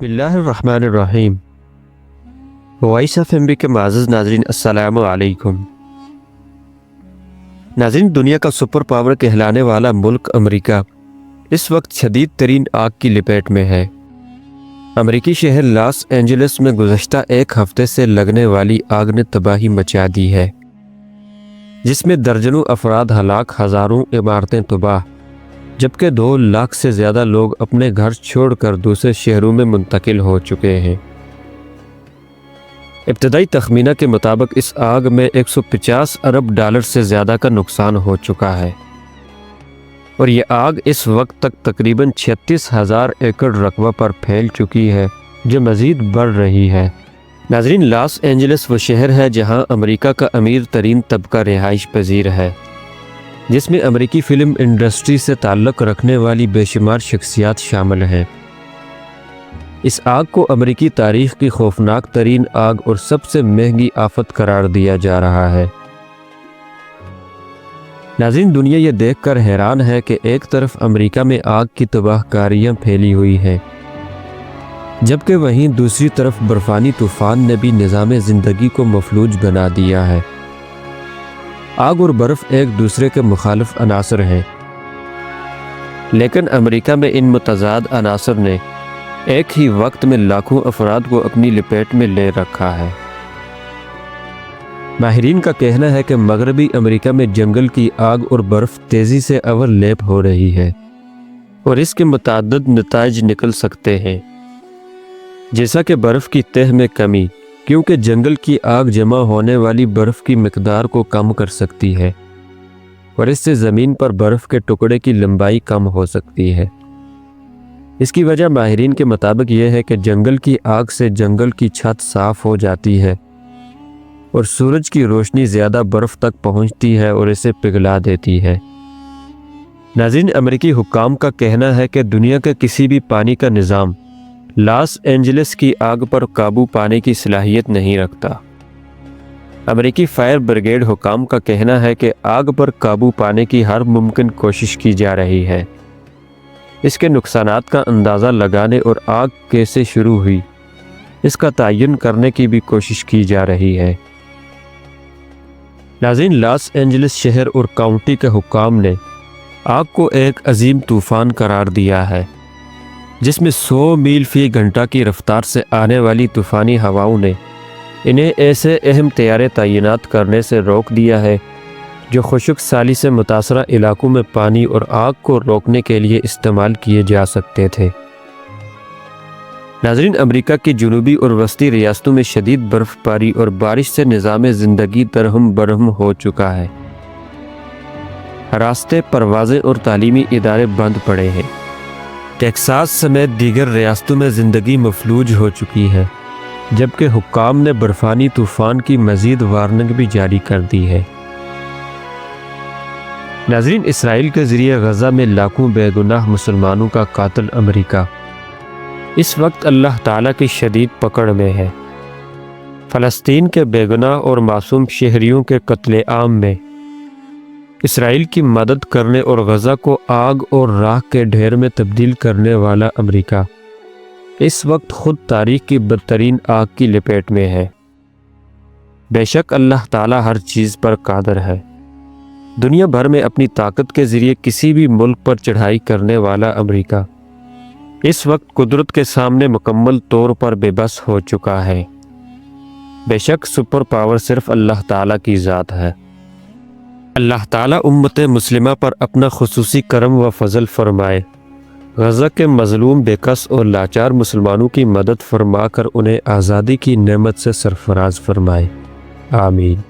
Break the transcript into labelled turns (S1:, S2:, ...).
S1: Bismillah अर्रहमान Ar-Rahim. Voice of MB के माज़िज़ नाज़रीन, अस्सलामु अलैकुम। नाज़रीन, दुनिया का सुपर पावर कहलाने वाला मुल्क अमेरिका इस वक्त शदीद तरीन आग की लपेट में है। अमेरिकी शहर लॉस एंजलिस में गुज़श्ता एक हफ्ते से लगने वाली आग ने तबाही मचा दी है, जिसमें दर्जनों अफराद हलाक, हज़ारों इमारतें तबाह, जबकि 2 लाख से ज़्यादा लोग अपने घर छोड़कर दूसरे शहरों में मुंतकिल हो चुके हैं। इब्तदाई तखमीना के मुताबिक इस आग में 150 अरब डॉलर से ज़्यादा का नुकसान हो चुका है और ये आग इस वक्त तक तकरीबन 36,000 एकड़ रकबा पर फैल चुकी है, जो मज़ीद बढ़ रही है। नाज़रीन, लॉस एंजलिस वो शहर है जहाँ अमेरिका का अमीर तरीन तबका रिहाइश पजीर है, जिसमें अमेरिकी फ़िल्म इंडस्ट्री से ताल्लुक़ रखने वाली बेशुमार शख्सियात शामिल हैं। इस आग को अमेरिकी तारीख़ की खौफनाक तरीन आग और सबसे महंगी आफत करार दिया जा रहा है। नाज़रीन, दुनिया ये देखकर हैरान है कि एक तरफ अमेरिका में आग की तबाहकारियाँ फैली हुई हैं, जबकि वहीं दूसरी तरफ बर्फ़ानी तूफ़ान ने भी निज़ाम ज़िंदगी को मफलूज बना दिया है। आग और बर्फ़ एक दूसरे के मुखालिफ अनासर हैं, लेकिन अमेरिका में इन मुतज़ाद अनासर ने एक ही वक्त में लाखों अफराद को अपनी लपेट में ले रखा है। माहिरीन का कहना है कि मगरबी अमेरिका में जंगल की आग और बर्फ़ तेज़ी से ओवरलैप हो रही है और इसके मुतअद्दिद नताइज निकल सकते हैं, जैसा कि बर्फ़ की तह में कमी, क्योंकि जंगल की आग जमा होने वाली बर्फ़ की मिकदार को कम कर सकती है और इससे ज़मीन पर बर्फ़ के टुकड़े की लंबाई कम हो सकती है। इसकी वजह माहिरीन के मुताबिक यह है कि जंगल की आग से जंगल की छत साफ़ हो जाती है और सूरज की रोशनी ज़्यादा बर्फ़ तक पहुंचती है और इसे पिघला देती है। नाज़रीन, अमेरिकी हुक्काम का कहना है कि दुनिया के किसी भी पानी का निज़ाम लॉस एंजलिस की आग पर काबू पाने की सलाहियत नहीं रखता। अमेरिकी फायर ब्रिगेड हुक्काम का कहना है कि आग पर काबू पाने की हर मुमकिन कोशिश की जा रही है। इसके नुकसानात का अंदाज़ा लगाने और आग कैसे शुरू हुई, इसका तयन करने की भी कोशिश की जा रही है। नाज़रीन, लॉस एंजलिस शहर और काउंटी के हुक्काम ने आग को एक अजीम तूफ़ान करार दिया है, जिसमें 100 मील फ़ी घंटा की रफ्तार से आने वाली तूफ़ानी हवाओं ने इन्हें ऐसे अहम तैयारे तैनात करने से रोक दिया है जो खुश्क साली से मुतासरा इलाकों में पानी और आग को रोकने के लिए इस्तेमाल किए जा सकते थे। नाज़रीन, अमेरिका की जनूबी और वस्ती रियासतों में शदीद बर्फ़बारी और बारिश से निज़ाम ज़िंदगी दरहम बरहम हो चुका है। रास्ते, परवाज़ें और तालीमी इदारे बंद पड़े हैं। टेक्सास समेत दीगर रियासतों में ज़िंदगी मफलूज हो चुकी है, जबकि हुक्काम ने बर्फ़ानी तूफ़ान की मज़ीद वार्निंग भी जारी कर दी है। नाज़रीन, इसराइल के ज़रिए गज़ा में लाखों बेगुनाह मुसलमानों का कातिल अमेरिका इस वक्त अल्लाह ताला की शदीद पकड़ में है। फ़लस्तीन के बेगुनाह और मासूम शहरियों के कत्ले-आम में इसराइल की मदद करने और गज़ा को आग और राख के ढेर में तब्दील करने वाला अमेरिका इस वक्त खुद तारीख़ की बदतरीन आग की लपेट में है। बेशक अल्लाह ताला हर चीज़ पर कादिर है। दुनिया भर में अपनी ताकत के ज़रिए किसी भी मुल्क पर चढ़ाई करने वाला अमेरिका इस वक्त कुदरत के सामने मुकम्मल तौर पर बेबस हो चुका है। बेशक सुपर पावर सिर्फ अल्लाह ताला की ज़ात है। अल्लाह ताला उम्मत मुस्लिमा पर अपना खुसूसी करम व फजल फरमाए, गज़ा के मज़लूम, बेकस और लाचार मुसलमानों की मदद फरमा कर उन्हें आज़ादी की नेमत से सरफराज फरमाए। आमीन।